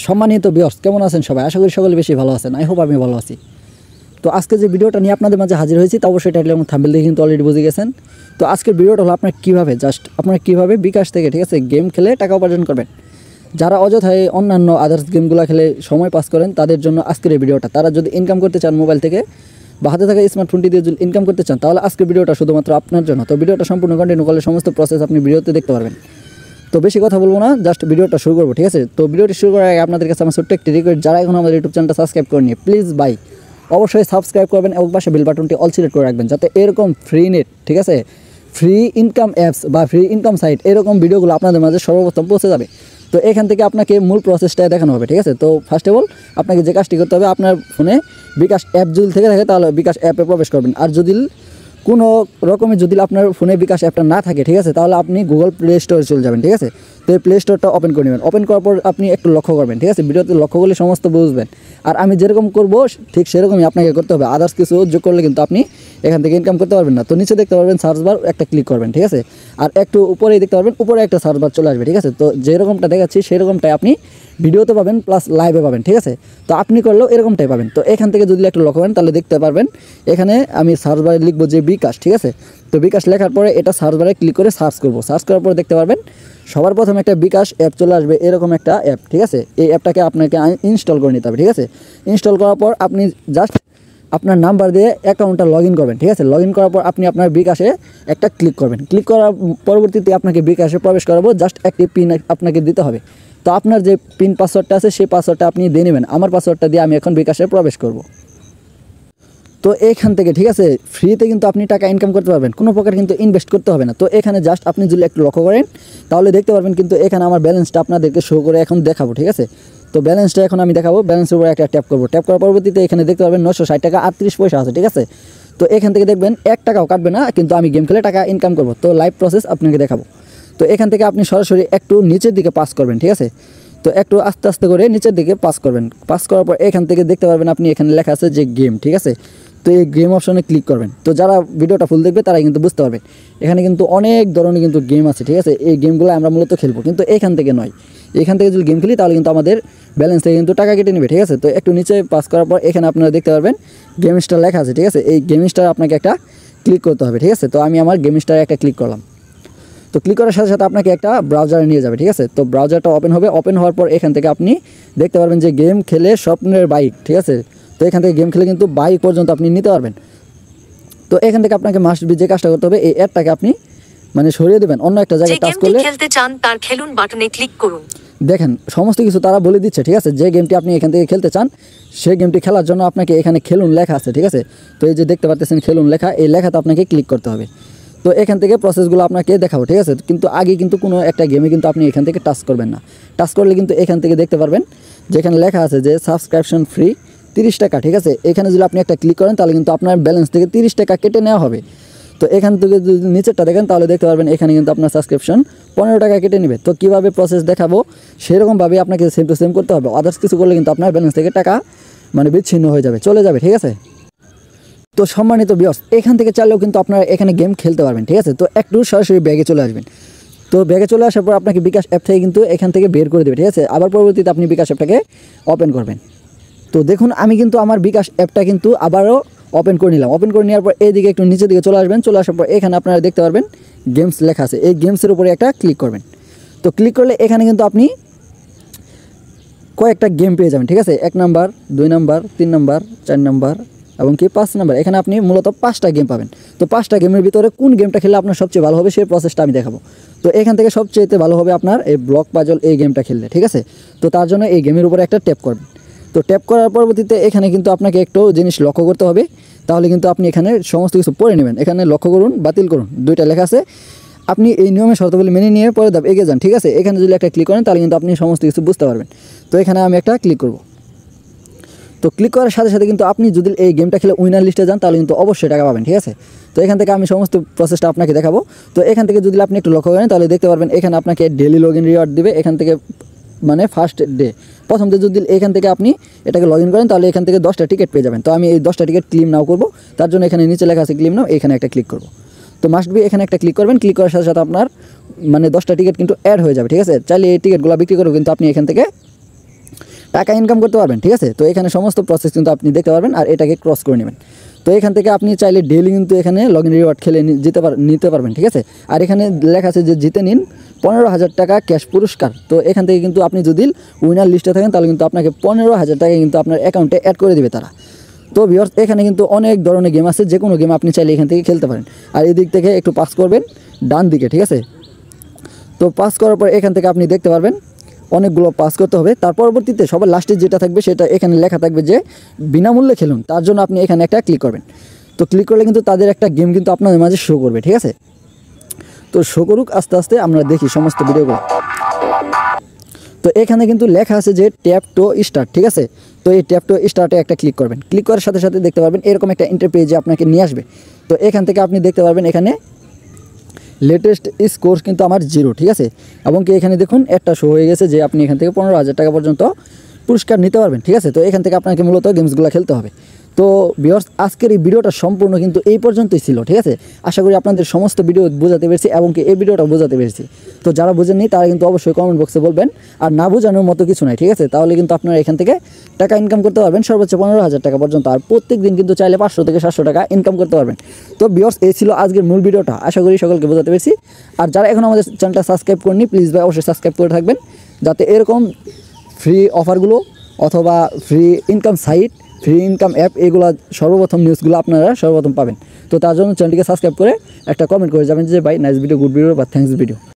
সম্মানিত ভিউয়ার্স, কেমন আছেন সবাই? আশা করি সকলে বেশি ভালো আছেন। আই হোপ আমি ভালো আছি। তো আজকে যে ভিডিওটা নিয়ে আপনাদের মাঝে হাজির হয়েছি তা অবশ্যই টাইটেল এবং থাম্বনেল দেখে কিন্তু অলরেডি বুঝে গেছেন। তো আজকের ভিডিওটা হলো আপনারা কীভাবে বিকাশ থেকে, ঠিক আছে, গেম খেলে টাকা উপার্জন করবেন। যারা অযথায় অন্যান্য আদার্স গেমগুলো খেলে সময় পাস করেন তাদের জন্য আজকের এই ভিডিওটা। তারা যদি ইনকাম করতে চান মোবাইল থেকে বা হাতে থাকা স্মার্টফোনটি দিয়ে যদি ইনকাম করতে চান তাহলে আজকের ভিডিওটা শুধুমাত্র আপনার জন্য। তো ভিডিওটা সম্পূর্ণ কন্টিনিউ করলে সমস্ত প্রসেস আপনি ভিডিওতে দেখতে পারবেন। তো বেশি কথা বলবো না, জাস্ট ভিডিওটা শুরু করবো, ঠিক আছে? তো ভিডিওটি শুরু করার আগে আপনাদের কাছে আমার ছোট্ট একটি রিকোয়েস্ট, যারা এখন আমাদের ইউটিউব চ্যানেলটা সাবস্ক্রাইব করেনি প্লিজ ভাই অবশ্যই সাবস্ক্রাইব করবেন এবং পাশে বেল বাটনটি অল সিলেক্ট করে রাখবেন, যাতে এরকম ফ্রি নেট, ঠিক আছে, ফ্রি ইনকাম অ্যাপস বা ফ্রি ইনকাম সাইট এরকম ভিডিওগুলো আপনাদের মাঝে সর্বপ্রথম পৌঁছে যাবে। তো এখান থেকে আপনাকে মূল প্রসেসটা দেখানো হবে, ঠিক আছে? তো ফার্স্ট অফ অল আপনাকে যে কাজটি করতে হবে, আপনার ফোনে বিকাশ অ্যাপ যদি থেকে থাকে তাহলে বিকাশ অ্যাপে প্রবেশ করবেন। আর যদি কোনো রকমের যদি আপনার ফোনে বিকাশ অ্যাপটা না থাকে, ঠিক আছে, তাহলে আপনি গুগল প্লে স্টোরে চলে যাবেন, ঠিক আছে? তো এই প্লে স্টোরটা ওপেন করে নেবেন। ওপেন করার পর আপনি একটু লক্ষ্য করবেন, ঠিক আছে? ভিডিওতে লক্ষ্য করলে সমস্ত বুঝবেন। আর আমি যেরকম করবো ঠিক সেরকমই আপনাকে করতে হবে। আদার্স কিছু যোগ করলে কিন্তু আপনি এখান থেকে ইনকাম করতে পারবেন না। তো নিচে দেখতে পারবেন সার্চ বার, একটা ক্লিক করবেন, ঠিক আছে? আর একটু উপরেই দেখতে পারবেন উপরে একটা সার্চ বার চলে আসবে, ঠিক আছে? তো যেরকমটা দেখাচ্ছি সেরকমটাই আপনি ভিডিওতে পাবেন প্লাস লাইভে পাবেন, ঠিক আছে? তো আপনি করলেও এরকমটাই পাবেন। তো এখান থেকে যদি একটু লক্ষ্য করেন তাহলে দেখতে পারবেন এখানে আমি সার্চ বারে লিখবো যে বিকাশ, ঠিক আছে? তো বিকাশ লেখার পরে এটা সার্চ বারে ক্লিক করে সার্চ করব। সার্চ করার পরে দেখতে পারবেন সবার প্রথমে একটা বিকাশ অ্যাপ চলে আসবে, এরকম একটা অ্যাপ, ঠিক আছে? এই অ্যাপটাকে আপনাকে ইনস্টল করে নিতে হবে, ঠিক আছে? ইনস্টল করার পর আপনি জাস্ট আপনার নাম্বার দিয়ে অ্যাকাউন্টটা লগ ইন করবেন, ঠিক আছে? লগ ইন করার পর আপনি আপনার বিকাশে একটা ক্লিক করবেন। ক্লিক করার পরবর্তীতে আপনাকে বিকাশে প্রবেশ করাবো, জাস্ট একটি পিন আপনাকে দিতে হবে। তো আপনার যে পিন পাসওয়ার্ডটা আছে সেই পাসওয়ার্ডটা আপনি দিয়ে নেবেন। আমার পাসওয়ার্ডটা দিয়ে আমি এখন বিকাশে প্রবেশ করব। তো এখান থেকে, ঠিক আছে, ফ্রিতে কিন্তু আপনি টাকা ইনকাম করতে পারবেন, কোনো প্রকার কিন্তু ইনভেস্ট করতে হবে না। তো এখানে জাস্ট আপনি যদি একটু লক্ষ্য করেন তাহলে দেখতে পারবেন কিন্তু এখানে আমার ব্যালেন্সটা আপনাদেরকে শো করে এখন দেখাবো, ঠিক আছে? তো ব্যালেন্সটা এখন আমি দেখাবো। ব্যালেন্সের উপরে একটা ট্যাপ করবো। ট্যাপ করার পরবর্তীতে এখানে দেখতে পারবেন 960 টাকা 38 পয়সা আছে, ঠিক আছে? তো এখান থেকে দেখবেন 1 টাকাও কাটবে না, কিন্তু আমি গেম খেলে টাকা ইনকাম করবো। তো লাইভ প্রসেস আপনাকে দেখাবো। তো এখান থেকে আপনি সরাসরি একটু নিচের দিকে পাস করবেন, ঠিক আছে? তো একটু আস্তে আস্তে করে নিচের দিকে পাস করবেন। পাস করার পর এখান থেকে দেখতে পারবেন আপনি এখানে লেখা আছে যে গেম, ঠিক আছে? তো এই গেম অপশনে ক্লিক করবেন। তো যারা ভিডিওটা ফুল দেখবে তারা কিন্তু বুঝতে পারবে এখানে কিন্তু অনেক ধরনের কিন্তু গেম আছে, ঠিক আছে? এই গেমগুলো আমরা মূলত খেলবো, কিন্তু এখান থেকে নয়। এখান থেকে যদি গেম খেলি তাহলে কিন্তু আমাদের ব্যালেন্স থেকে কিন্তু টাকা কেটে নেবে, ঠিক আছে? তো একটু নিচে পাস করার পর এখানে আপনারা দেখতে পারবেন গেম স্টার লেখা আছে, ঠিক আছে? এই গেম স্টার আপনাকে একটা ক্লিক করতে হবে, ঠিক আছে? তো আমি আমার গেম স্টারে একটা ক্লিক করলাম। তো ক্লিক করার সাথে সাথে আপনাকে একটা ব্রাউজারে নিয়ে যাবে, ঠিক আছে? তো ব্রাউজারটা ওপেন হবে। ওপেন হওয়ার পর এখান থেকে আপনি দেখতে পারবেন যে গেম খেলে স্বপ্নের বাইক, ঠিক আছে? তো এখান থেকে গেম খেলে কিন্তু বাইক পর্যন্ত আপনি নিতে পারবেন। তো এখান থেকে আপনাকে মাস্ট বি যে কাজটা করতে হবে, এই অ্যাডটাকে আপনি মানে সরিয়ে দেবেন, অন্য একটা জায়গায় টাচ করলে খেলতে চান তার খেলুন বাটনে ক্লিক করুন। দেখেন সমস্ত কিছু তারা বলে দিচ্ছে, ঠিক আছে? যে গেমটি আপনি এখান থেকে খেলতে চান সেই গেমটি খেলার জন্য আপনাকে এখানে খেলুন লেখা আছে, ঠিক আছে? তো এই যে দেখতে পাচ্ছেন খেলুন লেখা, এই লেখাতে আপনাকে ক্লিক করতে হবে। তো এখান থেকে প্রসেসগুলো আপনাকে দেখাবো, ঠিক আছে? কিন্তু আগে কিন্তু কোনো একটা গেমে কিন্তু আপনি এখান থেকে টাচ করবেন না। টাচ করলে কিন্তু এখান থেকে দেখতে পারবেন যেখানে লেখা আছে যে সাবস্ক্রিপশন ফ্রি 30 টাকা, ঠিক আছে? এখানে যদি আপনি একটা ক্লিক করেন তাহলে কিন্তু আপনার ব্যালেন্স থেকে 30 টাকা কেটে নেওয়া হবে। তো এখান থেকে যদি নিচেরটা দেখেন তাহলে দেখতে পারবেন এখানে কিন্তু আপনার সাবস্ক্রিপশন 15 টাকা কেটে নেবে। তো কীভাবে প্রসেস দেখাবো সেরকমভাবে আপনাকে সেম টু সেম করতে হবে। আদার্স কিছু করলে কিন্তু আপনার ব্যালেন্স থেকে টাকা মানে বিচ্ছিন্ন হয়ে যাবে, চলে যাবে, ঠিক আছে? তো সম্মানিত ভিউয়ার্স, এখান থেকে চাইলেও কিন্তু আপনারা এখানে গেম খেলতে পারবেন, ঠিক আছে? তো একটু সরাসরি ব্যাগে চলে আসবেন। তো ব্যাগে চলে আসার পর আপনাকে বিকাশ অ্যাপ থেকে কিন্তু এখান থেকে বের করে দেবে, ঠিক আছে? আবার পরবর্তীতে আপনি বিকাশ অ্যাপটাকে ওপেন করবেন। তো দেখুন আমি কিন্তু আমার বিকাশ অ্যাপটা কিন্তু আবারও ওপেন করে নিলাম। ওপেন করে নেওয়ার পর এইদিকে একটু নিচের দিকে চলে আসবেন। চলে আসার পর এখানে আপনারা দেখতে পারবেন গেমস লেখা আছে, এই গেমসের উপরে একটা ক্লিক করবেন। তো ক্লিক করলে এখানে কিন্তু আপনি কয়েকটা গেম পেয়ে যাবেন, ঠিক আছে? 1 নাম্বার, 2 নাম্বার, 3 নাম্বার, 4 নাম্বার এবং কি 5 নাম্বার। এখানে আপনি মূলত 5টা গেম পাবেন। তো 5টা গেমের ভিতরে কোন গেমটা খেললে আপনার সবচেয়ে ভালো হবে সেই প্রসেসটা আমি দেখাবো। তো এখান থেকে সবচেয়ে ভালো হবে আপনার এই ব্লক পাজল এই গেমটা খেললে, ঠিক আছে? তো তার জন্য এই গেমের উপরে একটা ট্যাপ করবেন। তো ট্যাপ করার পরবর্তীতে এখানে কিন্তু আপনাকে একটু জিনিস লক্ষ্য করতে হবে, তাহলে কিন্তু আপনি এখানে সমস্ত কিছু পড়ে নেবেন। এখানে লক্ষ্য করুন, বাতিল করুন, 2টা লেখা আছে। আপনি এই নিয়মে শর্তাবলী মেনে নিয়ে পরে ধাপ এগিয়ে যান, ঠিক আছে? এখানে যদি একটা ক্লিক করেন তাহলে কিন্তু আপনি সমস্ত কিছু বুঝতে পারবেন। তো এখানে আমি একটা ক্লিক করব। তো ক্লিক করার সাথে সাথে কিন্তু আপনি যদি এই গেমটা খেলে উইনার লিস্টে যান তাহলে কিন্তু অবশ্যই টাকা পাবেন, ঠিক আছে? তো এখান থেকে আমি সমস্ত প্রসেসটা আপনাকে দেখাবো। তো এখান থেকে যদি আপনি একটু লক্ষ্য করেন তাহলে দেখতে পারবেন এখানে আপনাকে ডেলি লগ ইন রিওয়ার্ড দেবে। এখান থেকে মানে ফার্স্ট ডে প্রথম ডে যদি এখান থেকে আপনি এটাকে লগ ইন করেন তাহলে এখান থেকে 10টা টিকিট পেয়ে যাবেন। তো আমি এই 10টা টিকিট ক্লেম নাও করবো, তার জন্য এখানে নিচে লেখা আছে ক্লেম নাও, এখানে একটা ক্লিক করব। তো মাস্ট বি এখানে একটা ক্লিক করবেন। ক্লিক করার সাথে সাথে আপনার মানে 10টা টিকিট কিন্তু অ্যাড হয়ে যাবে, ঠিক আছে? চাইলে এই টিকিটগুলো বিক্রি করেও কিন্তু আপনি এখান থেকে টাকা ইনকাম করতে পারবেন, ঠিক আছে। তো এখানে সমস্ত প্রসেস কিন্তু আপনি দেখতে পারবেন আর এটাকে ক্রস করে নেবেন। তো এখান থেকে আপনি চাইলে ডেইলি কিন্তু এখানে লগ ইন রিওয়ার্ড খেলে নিতে পারবেন, ঠিক আছে। আর এখানে লেখা আছে যে জিতে নিন 15,000 টাকা ক্যাশ পুরস্কার। তো এখান থেকে কিন্তু আপনি যদি উইনার লিস্টে থাকেন তাহলে কিন্তু আপনাকে 15,000 টাকা কিন্তু আপনার অ্যাকাউন্টে অ্যাড করে দেবে তারা। তো ভিউয়ার্স এখানে কিন্তু অনেক ধরনের গেম আছে, যে কোনো গেম আপনি চাইলে এখান থেকে খেলতে পারেন। আর এদিক থেকে একটু পাস করবেন ডান দিকে, ঠিক আছে। তো পাস করার পর এখান থেকে আপনি দেখতে পারবেন অনেকগুলো পাস করতে হবে। তার পরবর্তীতে সবার লাস্টে যেটা থাকবে সেটা এখানে লেখা থাকবে যে বিনামূল্যে খেলুন। তার জন্য আপনি এখানে একটা ক্লিক করবেন। তো ক্লিক করলে কিন্তু তাদের একটা গেম কিন্তু আপনাদের মাঝে শো করবে, ঠিক আছে। তো শো করুক আস্তে আস্তে, আমরা দেখি সমস্ত ভিডিওগুলো। তো এখানে কিন্তু লেখা আছে যে ট্যাপ টু স্টার্ট, ঠিক আছে। তো এই ট্যাপ টু স্টার্টে একটা ক্লিক করবেন। ক্লিক করার সাথে সাথে দেখতে পারবেন এরকম একটা ইন্টারপেজে আপনাকে নিয়ে আসবে। তো এখান থেকে আপনি দেখতে পারবেন এখানে লেটেস্ট স্কোর কিন্তু আমার 0, ঠিক আছে। এবং কি এখানে দেখুন একটা শো হয়ে গেছে যে আপনি এখান থেকে 15,000 টাকা পর্যন্ত পুরস্কার নিতে পারবেন, ঠিক আছে। তো এখান থেকে আপনাকে মূলত গেমসগুলো খেলতে হবে। তো ভিউয়ার্স আজকের এই ভিডিওটা সম্পূর্ণ কিন্তু এই পর্যন্তই ছিল, ঠিক আছে। আশা করি আপনাদের সমস্ত ভিডিও বোঝাতে পেরেছি এবং কি এই ভিডিওটা বোঝাতে পেরেছি। তো যারা বোঝেননি তারা কিন্তু অবশ্যই কমেন্ট বক্সে বলবেন। আর না বোঝানোর মতো কিছু নাই, ঠিক আছে। তাহলে কিন্তু আপনারা এখান থেকে টাকা ইনকাম করতে পারবেন সর্বোচ্চ 15,000 টাকা পর্যন্ত। আর প্রত্যেক দিন কিন্তু চাইলে 500 থেকে 700 টাকা ইনকাম করতে পারবেন। তো ভিউয়ার্স এই ছিল আজকের মূল ভিডিওটা, আশা করি সকলকে বোঝাতে পেরেছি। আর যারা এখন আমাদের চ্যানেলটা সাবস্ক্রাইব করেননি প্লিজ ভাই অবশ্যই সাবস্ক্রাইব করে থাকবেন, যাতে এরকম ফ্রি অফারগুলো অথবা free income site, free income app এগুলো সর্বপ্রথম নিউজগুলো আপনারা সর্বপ্রথম পাবেন। তো তার জন্য চ্যানেলটিকে সাবস্ক্রাইব করে একটা কমেন্ট করে যাবেন যে ভাই নাইস ভিডিও, গুড ভিডিও বা থ্যাঙ্কস ভিডিও।